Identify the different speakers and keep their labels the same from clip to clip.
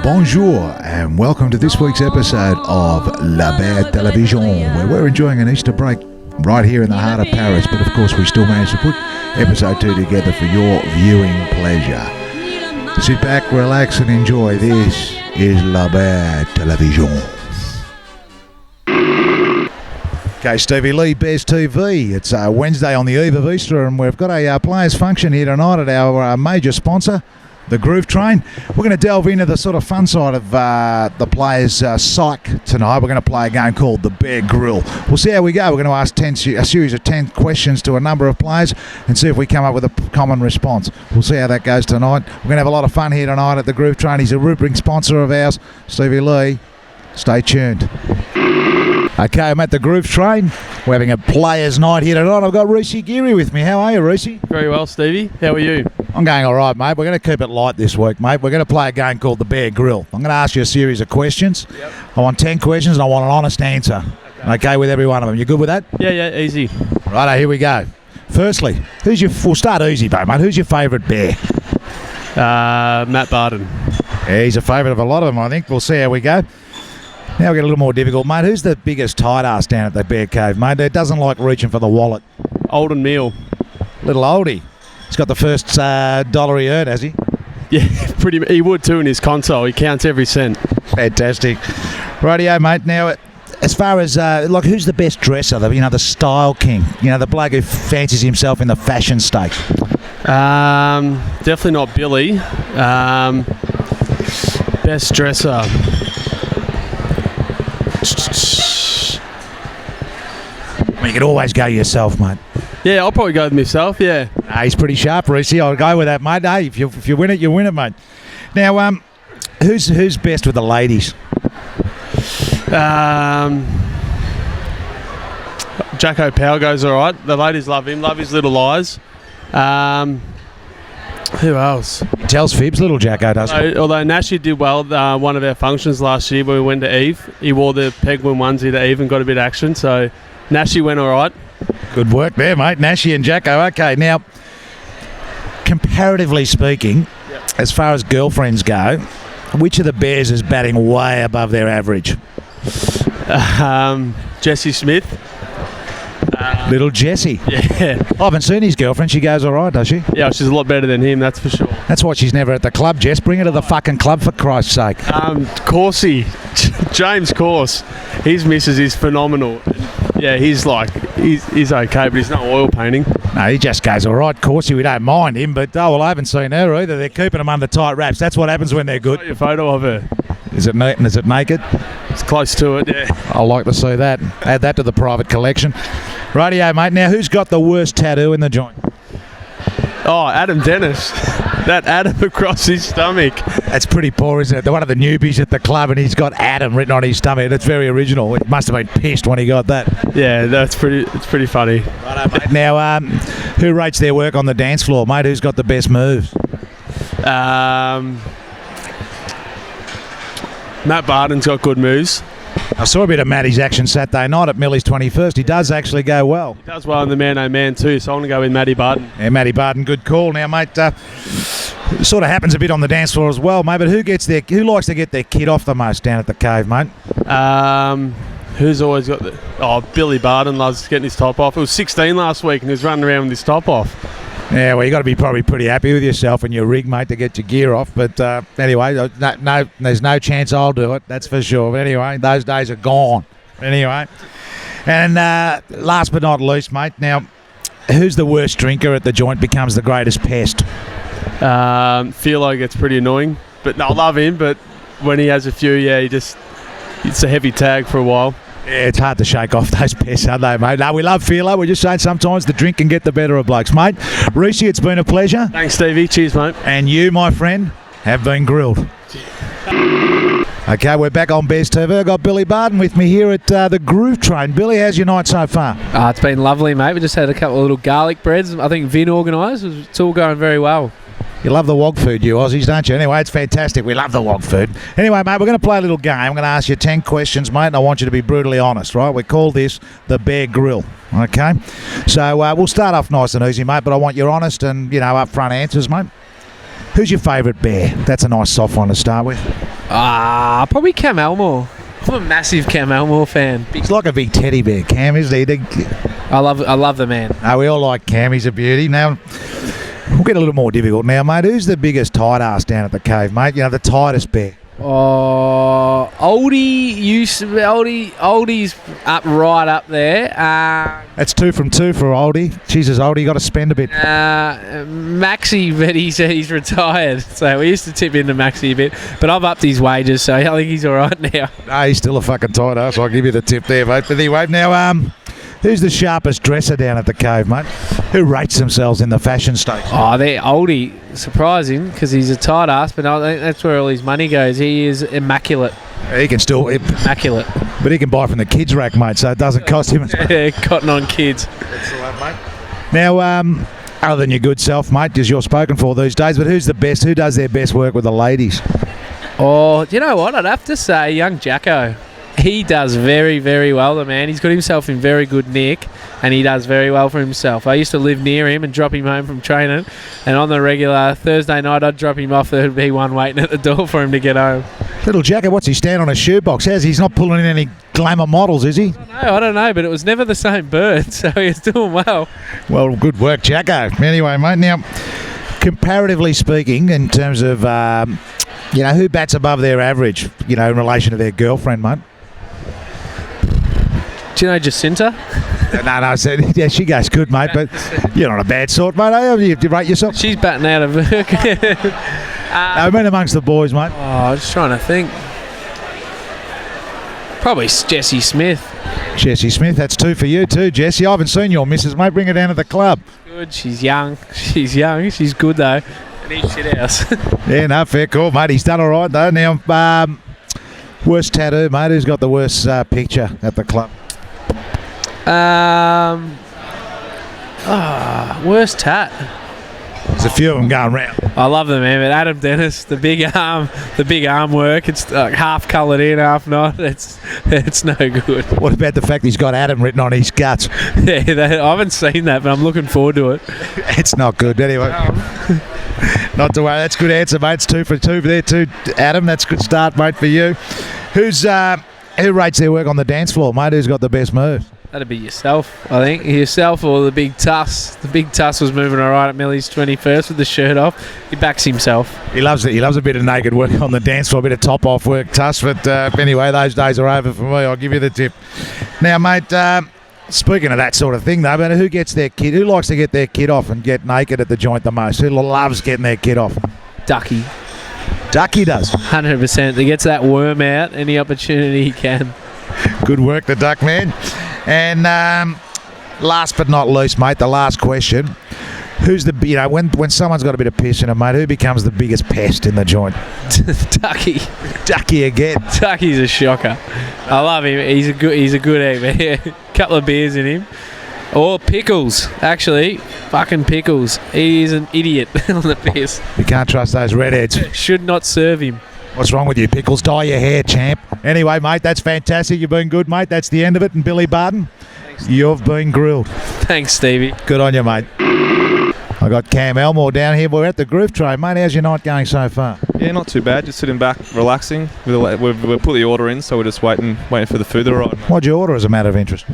Speaker 1: Bonjour and welcome to this week's episode of La Belle Television, where we're enjoying an Easter break right here in the heart of Paris, but of course we still managed to put episode 2 together for your viewing pleasure. Sit back, relax and enjoy. This is La Belle Television. Okay, Stevie Lee, Bears TV. It's Wednesday on the eve of Easter, and we've got a players' function here tonight at our major sponsor, the Groove Train. We're going to delve into the sort of fun side of the players' psych tonight. We're going to play a game called the Bear Grill. We'll see how we go. We're going to ask a series of 10 questions to a number of players and see if we come up with a common response. We'll see how that goes tonight. We're going to have a lot of fun here tonight at the Groove Train. He's a root sponsor of ours, Stevie Lee. Stay tuned. Okay, I'm at the Groove Train. We're having a players' night here tonight. I've got Reese Geary with me. How are you, Reese?
Speaker 2: Very well, Stevie. How are you?
Speaker 1: I'm going all right, mate. We're going to keep it light this week, mate. We're going to play a game called the Bear Grill. I'm going to ask you a series of questions.
Speaker 2: Yep.
Speaker 1: I want 10 questions and I want an honest answer. Okay, with every one of them. You good with that?
Speaker 2: Yeah, easy.
Speaker 1: Righto, here we go. Firstly, we'll start easy, mate. Who's your favourite Bear?
Speaker 2: Matt Barden.
Speaker 1: Yeah, he's a favourite of a lot of them, I think. We'll see how we go. Now we get a little more difficult, mate. Who's the biggest tight ass down at the Bear Cave, mate? That doesn't like reaching for the wallet.
Speaker 2: Alden Meal.
Speaker 1: Little oldie. He's got the first dollar he earned, has he?
Speaker 2: Yeah, he would too in his console. He counts every cent.
Speaker 1: Fantastic. Rightio, mate. Now, as far as, who's the best dresser? The style king. The bloke who fancies himself in the fashion stakes.
Speaker 2: Definitely not Billy. Best dresser.
Speaker 1: You could always go yourself, mate.
Speaker 2: Yeah, I'll probably go with myself, yeah.
Speaker 1: He's pretty sharp, Reese. I'll go with that, mate. Hey, if you win it, you win it, mate. Now, who's best with the ladies?
Speaker 2: Jacko Powell goes all right. The ladies love him, love his little eyes. Who else?
Speaker 1: He tells fibs, little Jacko does.
Speaker 2: Although Nashi did well one of our functions last year when we went to Eve. He wore the Penguin onesie to Eve and got a bit of action, so Nashi went all right.
Speaker 1: Good work there, mate. Nashi and Jacko. Okay, now, comparatively speaking, as far as girlfriends go, which of the Bears is batting way above their average?
Speaker 2: Jessie Smith.
Speaker 1: Little Jessie.
Speaker 2: Yeah.
Speaker 1: I haven't seen his girlfriend. She goes all right, does she?
Speaker 2: Yeah, she's a lot better than him, that's for sure.
Speaker 1: That's why she's never at the club, Jess. Bring her to the fucking club, for Christ's sake.
Speaker 2: Coursey. James Course. His missus is phenomenal. Yeah, he's okay, but he's not oil painting.
Speaker 1: No, he just goes all right. Coursey, we don't mind him, but I haven't seen her either. They're keeping him under tight wraps. That's what happens when they're good.
Speaker 2: Got your photo of her.
Speaker 1: Is it neat and is it naked?
Speaker 2: It's close to it, yeah.
Speaker 1: I'd like to see that. Add that to the private collection. Rightio, mate. Now, who's got the worst tattoo in the joint?
Speaker 2: Oh, Adam Dennis. That Adam across his stomach.
Speaker 1: That's pretty poor, isn't it? They're one of the newbies at the club and he's got Adam written on his stomach. That's very original. It must have been pissed when he got that.
Speaker 2: Yeah, it's pretty funny.
Speaker 1: Righto, mate. Now, who rates their work on the dance floor, mate? Who's got the best moves?
Speaker 2: Matt Barden's got good moves.
Speaker 1: I saw a bit of Matty's action Saturday night at Millie's 21st. He does actually go well.
Speaker 2: He does well in the man-o-man too, so I'm going to go with Matty Barden.
Speaker 1: Yeah, Matty Barden, good call. Now, mate, sort of happens a bit on the dance floor as well, mate, but who likes to get their kid off the most down at the cave, mate?
Speaker 2: Who's always got Billy Barden loves getting his top off. It was 16 last week and he was running around with his top off.
Speaker 1: Yeah, well, you got to be probably pretty happy with yourself and your rig, mate, to get your gear off. But anyway, no, there's no chance I'll do it. That's for sure. But anyway, those days are gone. Anyway, and last but not least, mate. Now, who's the worst drinker at the joint becomes the greatest pest?
Speaker 2: Philo gets pretty annoying, but I love him. But when he has a few, it's a heavy tag for a while.
Speaker 1: Yeah, it's hard to shake off those pests, aren't they, mate? No, we love Philo. We're just saying sometimes the drink can get the better of blokes, mate. Reese, it's been a pleasure.
Speaker 2: Thanks, Stevie. Cheers, mate.
Speaker 1: And you, my friend, have been grilled. Okay, we're back on Bears TV. I've got Billy Barden with me here at the Groove Train. Billy, how's your night so far?
Speaker 3: It's been lovely, mate. We just had a couple of little garlic breads. I think Vin organised. It's all going very well.
Speaker 1: You love the wog food, you Aussies, don't you? Anyway, it's fantastic. We love the wog food. Anyway, mate, we're going to play a little game. I'm going to ask you 10 questions, mate, and I want you to be brutally honest, right? We call this the Bear Grill, okay? So we'll start off nice and easy, mate, but I want your honest and, upfront answers, mate. Who's your favourite bear? That's a nice soft one to start with.
Speaker 3: Probably Cam Elmore. I'm a massive Cam Elmore fan.
Speaker 1: He's like a big teddy bear, Cam, isn't he?
Speaker 3: I love the man.
Speaker 1: We all like Cam. He's a beauty. Now, we'll get a little more difficult now, mate. Who's the biggest tight ass down at the cave, mate? You know, the tightest bear.
Speaker 3: Oldie's right up there.
Speaker 1: That's 2 from 2 for Oldie. Jesus, Oldie, you got to spend a bit.
Speaker 3: Maxi, but he said he's retired, so we used to tip into Maxi a bit. But I've upped his wages, so I think he's all right now.
Speaker 1: No, he's still a fucking tight ass. I'll give you the tip there, mate. But anyway, now, who's the sharpest dresser down at the cave, mate? Who rates themselves in the fashion station?
Speaker 3: They're Oldie. Surprising, because he's a tight ass, but I think that's where all his money goes. He is immaculate.
Speaker 1: He can still...
Speaker 3: Immaculate.
Speaker 1: But he can buy from the kids' rack, mate, so it doesn't cost him.
Speaker 3: Yeah, Cotton On Kids.
Speaker 1: Excellent, mate. Now, other than your good self, mate, because you're spoken for these days, but who's the best? Who does their best work with the ladies?
Speaker 3: You know what? I'd have to say young Jacko. He does very, very well, the man. He's got himself in very good nick, and he does very well for himself. I used to live near him and drop him home from training, and on the regular Thursday night, I'd drop him off. There'd be one waiting at the door for him to get home.
Speaker 1: Little Jacko, what's he stand on a shoebox? He's not pulling in any glamour models, is he?
Speaker 3: I don't know, but it was never the same bird, so he's doing well.
Speaker 1: Well, good work, Jacko. Anyway, mate, now, comparatively speaking, in terms of, who bats above their average, in relation to their girlfriend, mate?
Speaker 3: Do you know Jacinta?
Speaker 1: No, so, yeah, she goes good, mate, but you're not a bad sort, mate, are you? You rate yourself?
Speaker 3: She's batting out of work.
Speaker 1: I mean, amongst the boys, mate.
Speaker 3: I'm just trying to think. Probably Jessie Smith.
Speaker 1: Jessie Smith, that's 2 for you too, Jessie. I haven't seen your missus, mate. Bring her down to the club.
Speaker 3: Good, she's young. She's good, though. And he's shit house.
Speaker 1: Yeah, no, fair call, mate. He's done all right, though. Now, worst tattoo, mate. Who's got the worst picture at the club?
Speaker 3: Worst tat.
Speaker 1: There's a few of them going round.
Speaker 3: I love them, man. But Adam Dennis, the big arm work. It's like half coloured in, half not. It's no good.
Speaker 1: What about the fact he's got Adam written on his guts?
Speaker 3: Yeah, I haven't seen that, but I'm looking forward to it.
Speaker 1: It's not good. Anyway, not to worry. That's a good answer, mate. It's 2 for 2 there too, Adam. That's a good start, mate, for you. Who rates their work on the dance floor, mate? Who's got the best moves?
Speaker 3: That'd be yourself, I think. Yourself or the Big Tuss. The Big Tuss was moving all right at Millie's 21st with the shirt off. He backs himself.
Speaker 1: He loves it. He loves a bit of naked work on the dance floor, a bit of top-off work, Tuss. But anyway, those days are over for me. I'll give you the tip. Now, mate, speaking of that sort of thing, though, but who gets their kid? Who likes to get their kid off and get naked at the joint the most? Who loves getting their kid off?
Speaker 3: Ducky.
Speaker 1: Ducky does.
Speaker 3: 100%. He gets that worm out any opportunity he can.
Speaker 1: Good work, the duck man. And last but not least, mate, the last question. Who's when someone's got a bit of piss in them, mate, who becomes the biggest pest in the joint?
Speaker 3: Ducky.
Speaker 1: Ducky again.
Speaker 3: Ducky's a shocker. I love him. He's a good egg, man. Couple of beers in him. Or Pickles, actually. Fucking Pickles. He is an idiot on the piss.
Speaker 1: You can't trust those redheads.
Speaker 3: Should not serve him.
Speaker 1: What's wrong with you, Pickles? Dye your hair, champ. Anyway, mate, that's fantastic. You've been good, mate. That's the end of it. And Billy Barton, you've been grilled.
Speaker 3: Thanks, Stevie.
Speaker 1: Good on you, mate. I got Cam Elmore down here. We're at the Groove Train, mate. How's your night going so far?
Speaker 4: Yeah, not too bad. Just sitting back, relaxing. We've put the order in, so we're just waiting for the food to arrive.
Speaker 1: What'd you order as a matter of interest?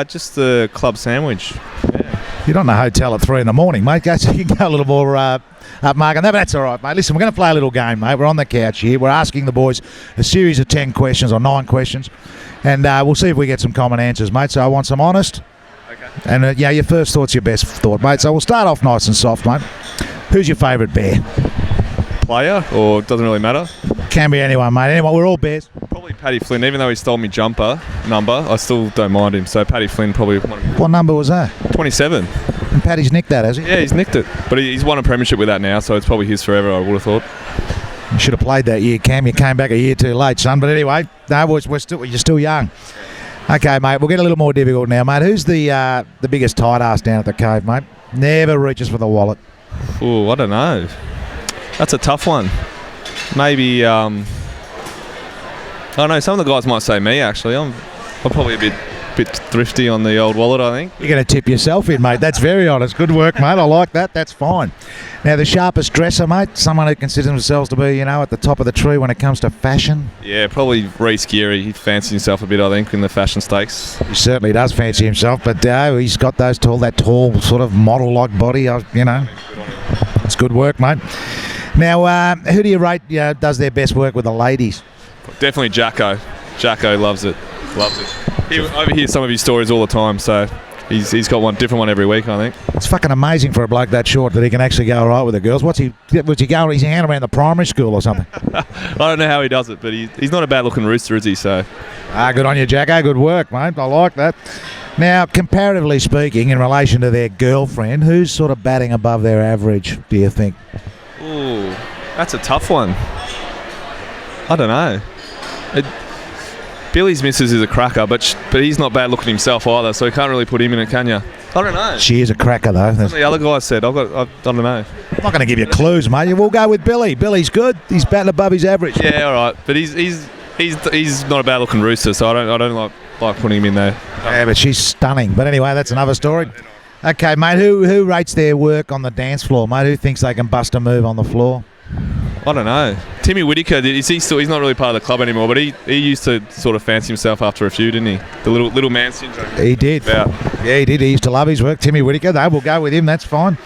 Speaker 4: Just the club sandwich. Yeah.
Speaker 1: You're not in a hotel at 3 a.m, mate. You can go a little more up mark on that, but that's all right, mate. Listen, we're going to play a little game, mate. We're on the couch here. We're asking the boys a series of 10 questions or 9 questions, and we'll see if we get some common answers, mate. So I want some honest.
Speaker 4: Okay.
Speaker 1: And, your first thought's your best thought, mate. So we'll start off nice and soft, mate. Who's your favourite bear?
Speaker 4: Player, or doesn't really matter?
Speaker 1: Can be anyone, mate. Anyone. We're all bears.
Speaker 4: Probably Paddy Flynn. Even though he stole me jumper number, I still don't mind him. So Paddy Flynn probably
Speaker 1: What number was that?
Speaker 4: 27.
Speaker 1: And Paddy's nicked that, has he?
Speaker 4: Yeah, he's nicked it. But he's won a premiership with that now, so it's probably his forever, I would have thought.
Speaker 1: You should have played that year, Cam. You came back a year too late, son. But anyway, no, you're still young. Okay, mate, we'll get a little more difficult now, mate. Who's the biggest tight ass down at the cave, mate? Never reaches for the wallet.
Speaker 4: Oh, I don't know. That's a tough one. Maybe, I don't know, some of the guys might say me, actually. I'm probably a bit thrifty on the old wallet, I think.
Speaker 1: You're going to tip yourself in, mate. That's very honest. Good work, mate. I like that. That's fine. Now, the sharpest dresser, mate, someone who considers themselves to be, at the top of the tree when it comes to fashion.
Speaker 4: Yeah, probably Reece Geary. He fancies himself a bit, I think, in the fashion stakes.
Speaker 1: He certainly does fancy himself, but he's got that tall sort of model-like body, It's good work, mate. Now, who do you rate does their best work with the ladies?
Speaker 4: Definitely Jacko. Jacko loves it. He overhears some of his stories all the time, so he's got one different one every week, I think.
Speaker 1: It's fucking amazing for a bloke that short that he can actually go all right with the girls. Was he going? He's hanging around the primary school or something?
Speaker 4: I don't know how he does it, but he's not a bad-looking rooster, is he? So,
Speaker 1: good on you, Jacko. Good work, mate. I like that. Now, comparatively speaking, in relation to their girlfriend, who's sort of batting above their average, do you think?
Speaker 4: ooh, that's a tough one. I don't know. Billy's missus is a cracker, but he's not bad looking himself either, so you can't really put him in it, can you? I don't know.
Speaker 1: She is a cracker, though.
Speaker 4: The other guy said, I don't know.
Speaker 1: I'm not going to give you clues, mate. We'll go with Billy. Billy's good. He's batting above his average.
Speaker 4: Yeah, all right, but he's not a bad looking rooster, so I don't like putting him in there.
Speaker 1: Yeah, but she's stunning. But anyway, that's another story. Okay, mate. Who rates their work on the dance floor, mate? Who thinks they can bust a move on the floor?
Speaker 4: I don't know. Timmy Whittaker, he's not really part of the club anymore, but he used to sort of fancy himself after a few, didn't he? The little man syndrome.
Speaker 1: He did.
Speaker 4: Yeah,
Speaker 1: he did. He used to love his work. Timmy Whittaker, though, we'll go with him. That's fine.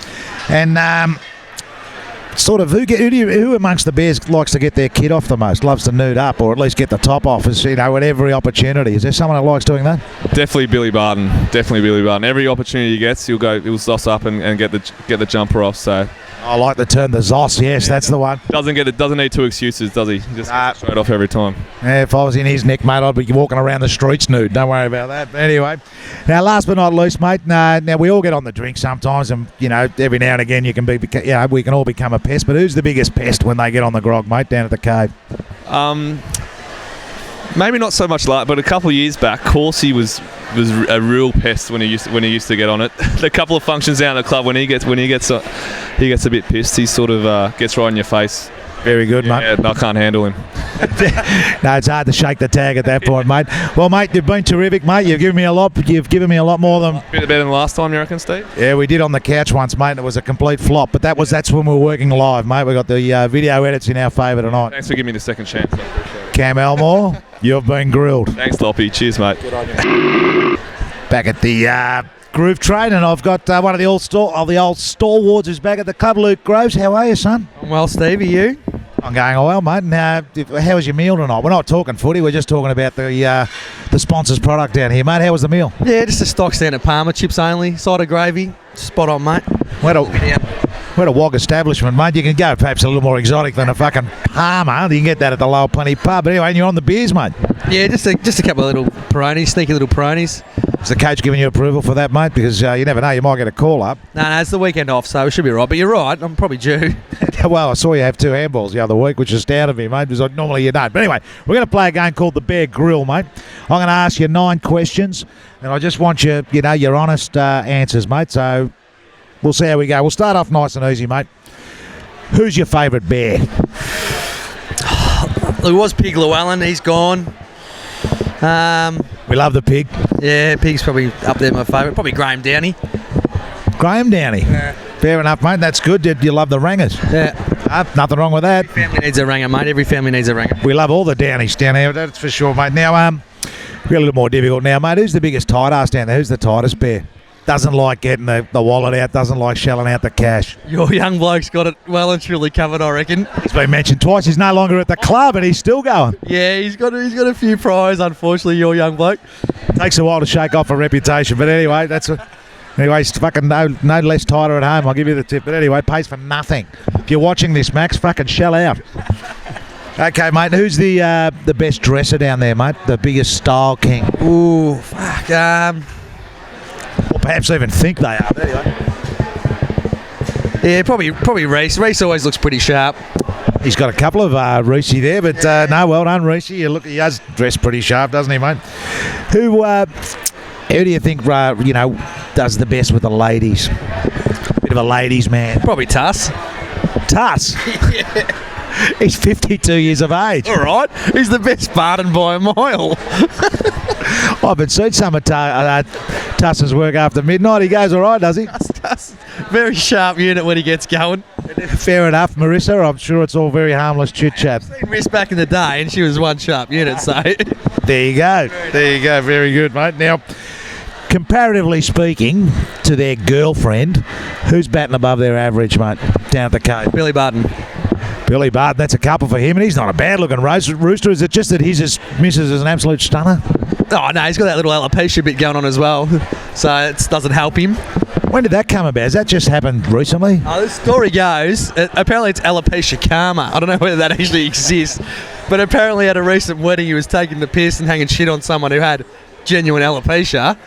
Speaker 1: And sort of who amongst the Bears likes to get their kid off the most? Loves to nude up, or at least get the top off, at every opportunity. Is there someone who likes doing that?
Speaker 4: definitely Billy Barton. Every opportunity he gets, he'll zoss up and get the jumper off. So
Speaker 1: I like the term, the Zoss. Yes, that's the one.
Speaker 4: doesn't need two excuses, does he? Just gets straight off every time.
Speaker 1: Yeah, if I was in his neck, mate, I'd be walking around the streets nude. Don't worry about that. But anyway, now last but not least, mate. Now we all get on the drink sometimes, and every now and again we can all become a pest. But who's the biggest pest when they get on the grog, mate, down at the cave?
Speaker 4: Maybe not so much like, but a couple of years back, Corsi was a real pest when he used to get on it. A couple of functions down at the club when he gets a bit pissed, he sort of gets right in your face.
Speaker 1: Very good, mate.
Speaker 4: Yeah, I can't handle him.
Speaker 1: No, it's hard to shake the tag at that point, mate. Well, mate, you've been terrific, mate. You've given me a lot. You've given me a lot more than.
Speaker 4: Bit better than last time, you reckon, Steve?
Speaker 1: Yeah, we did on the couch once, mate, and it was a complete flop. But that's when we were working live, mate. We got the video edits in our favour tonight.
Speaker 4: Thanks for giving me the second chance. I appreciate it.
Speaker 1: Cam Elmore, you've been grilled.
Speaker 4: Thanks, Loppy. Cheers, mate.
Speaker 1: Back at the Groove Train, and I've got one of the old stalwarts who's back at the club, Luke Groves. How are you, son?
Speaker 5: I'm well, Steve. Are you?
Speaker 1: I'm going well, mate. Now, how was your meal tonight? We're not talking footy. We're just talking about the sponsor's product down here, mate. How was the meal?
Speaker 5: Yeah, just a stock standard Parma, chips only, side of gravy. Spot on, mate.
Speaker 1: We're at a Wog establishment, mate. You can go perhaps a little more exotic than a fucking Parma. You can get that at the Lower Plenty pub. But anyway, you're on the beers, mate.
Speaker 5: Yeah, just a couple of little Peronis, sneaky little Peronis.
Speaker 1: Is the coach giving you approval for that, mate? Because you never know, you might get a call up.
Speaker 5: No, it's the weekend off, so we should be right. But you're right, I'm probably due.
Speaker 1: Well, I saw you have 2 handballs the other week, which astounded me, mate, because normally you don't. But anyway, we're going to play a game called the Bear Grill, mate. I'm going to ask you 9 questions, and I just want you, your honest answers, mate. So we'll see how we go. We'll start off nice and easy, mate. Who's your favourite bear?
Speaker 5: There was Pig Llewellyn, he's gone.
Speaker 1: We love the pig.
Speaker 5: Yeah, Pig's probably up there, my favourite. Probably Graham Downey.
Speaker 1: Graham Downey.
Speaker 5: Yeah.
Speaker 1: Fair enough, mate. That's good. You love the Rangers.
Speaker 5: Yeah.
Speaker 1: Nothing wrong with that.
Speaker 5: Every family needs a Ranger, mate. Every family needs a Ranger.
Speaker 1: We love all the Downies down here, that's for sure, mate. Now, we're a little more difficult now, mate. Who's the biggest tight ass down there? Who's the tightest bear? Doesn't like getting the wallet out, doesn't like shelling out the cash.
Speaker 5: Your young bloke's got it well and truly covered, I reckon.
Speaker 1: He's been mentioned twice. He's no longer at the club, and he's still going.
Speaker 5: Yeah, he's got a few priors, unfortunately, your young bloke.
Speaker 1: Takes a while to shake off a reputation, but anyway, anyway, he's fucking no less tighter at home. I'll give you the tip. But anyway, pays for nothing. If you're watching this, Max, fucking shell out. Okay, mate. Who's the best dresser down there, mate? The biggest style king?
Speaker 5: Ooh, fuck.
Speaker 1: Or perhaps even think they are. There you go.
Speaker 5: Yeah, probably Reece. Reece always looks pretty sharp.
Speaker 1: He's got a couple of Reece there, but no, well done, Reece. He does dress pretty sharp, doesn't he, mate? Who do you think does the best with the ladies? Bit of a ladies' man.
Speaker 5: Probably Tuss.
Speaker 1: Tuss.
Speaker 5: Yeah.
Speaker 1: He's 52 years of age.
Speaker 5: All right. He's the best Barton by a mile.
Speaker 1: I've been seeing some of Tusson's work after midnight. He goes all right, does he?
Speaker 5: Very sharp unit when he gets going.
Speaker 1: Fair enough, Marissa. I'm sure it's all very harmless chit-chat.
Speaker 5: Seen Riss back in the day, and she was one sharp unit, so...
Speaker 1: There you go. There you go. Very good, mate. Now, comparatively speaking to their girlfriend, who's batting above their average, mate, down at the Cave?
Speaker 5: Billy Barton.
Speaker 1: Billy Barton, that's a couple for him, and he's not a bad-looking rooster. Is it just that his missus is an absolute stunner?
Speaker 5: Oh, no, he's got that little alopecia bit going on as well, so it doesn't help him.
Speaker 1: When did that come about? Has that just happened recently?
Speaker 5: Oh, the story goes, apparently it's alopecia karma. I don't know whether that actually exists, but apparently at a recent wedding he was taking the piss and hanging shit on someone who had genuine alopecia.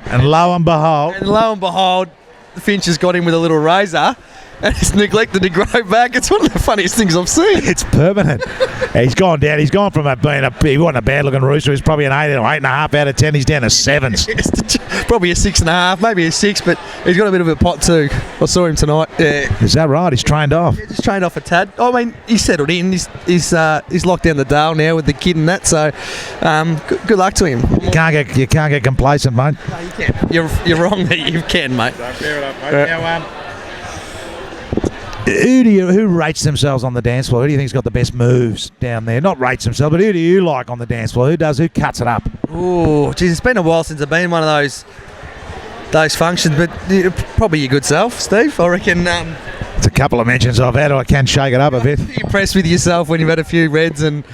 Speaker 1: And lo and behold, the Finch has got him with a little razor and he's neglected to grow back. It's one of the funniest things I've seen. It's permanent. He's gone down. He's gone from he wasn't a bad-looking rooster. He's probably an 8 or 8.5 out of 10. He's down to 7s.
Speaker 5: Probably a 6.5, maybe a 6, but he's got a bit of a pot too. I saw him tonight. Yeah.
Speaker 1: Is that right? He's trained off.
Speaker 5: Yeah, just trained off a tad. I mean, he's settled in. He's locked down the Dale now with the kid and that. So, good luck to him.
Speaker 1: You can't get complacent, mate.
Speaker 5: No, you can. You're wrong that you can, mate.
Speaker 1: Fair enough, mate. Now, who rates themselves on the dance floor? Who do you think's got the best moves down there? Not rates themselves, but who do you like on the dance floor? Who cuts it up?
Speaker 5: Oh, geez, it's been a while since I've been in one of those functions, but probably your good self, Steve. I reckon.
Speaker 1: It's a couple of mentions I've had. I can shake it up a bit.
Speaker 5: You're impressed with yourself when you've had a few reds and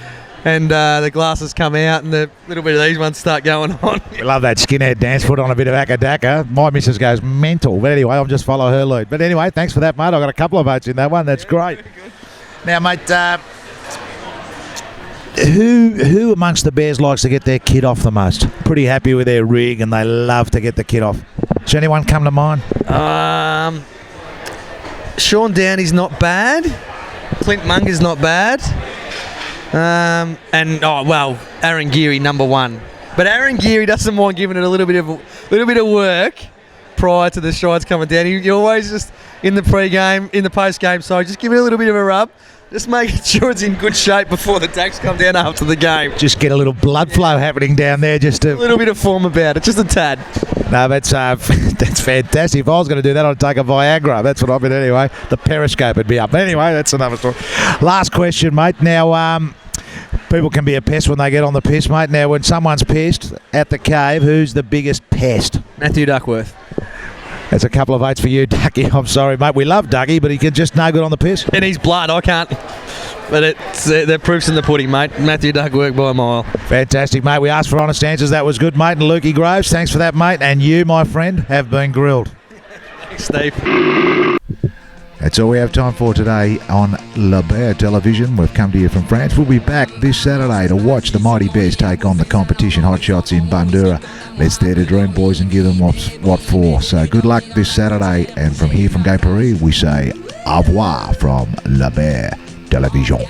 Speaker 5: the glasses come out and the little bit of these ones start going on.
Speaker 1: We love that skinhead dance, put on a bit of akadaka. My missus goes mental. But anyway, I'll just follow her lead. But anyway, thanks for that, mate. I got a couple of votes in that one. That's great. Now, mate, who amongst the Bears likes to get their kid off the most? Pretty happy with their rig and they love to get the kid off. Does anyone come to mind?
Speaker 5: Sean Downey's not bad. Clint Munger's not bad. Aaron Geary number 1. But Aaron Geary doesn't mind giving it a little bit of work prior to the strides coming down. You're always just in the pre-game, in the post-game side, just give it a little bit of a rub. Just making sure it's in good shape before the tacks come down after the game.
Speaker 1: Just get a little blood flow happening down there. Just
Speaker 5: a little bit of form about it, just a tad.
Speaker 1: No, that's fantastic. If I was going to do that, I'd take a Viagra. That's what I've been anyway. The Periscope would be up. Anyway, that's another story. Last question, mate. Now, people can be a pest when they get on the piss, mate. Now, when someone's pissed at the Cave, who's the biggest pest?
Speaker 5: Matthew Duckworth.
Speaker 1: That's a couple of votes for you, Ducky. I'm sorry, mate. We love Ducky, but he can just no good on the piss.
Speaker 5: And he's blood. I can't. But the proof's in the pudding, mate. Matthew Duckworth by a mile.
Speaker 1: Fantastic, mate. We asked for honest answers. That was good, mate. And Lukey Groves, thanks for that, mate. And you, my friend, have been grilled.
Speaker 5: Thanks, Steve.
Speaker 1: That's all we have time for today on La Bear Television. We've come to you from France. We'll be back this Saturday to watch the Mighty Bears take on the competition hotshots in Bandura. Let's dare to dream, boys, and give them what for. So good luck this Saturday. And from here from Gay Paris, we say au revoir from La Bear Television.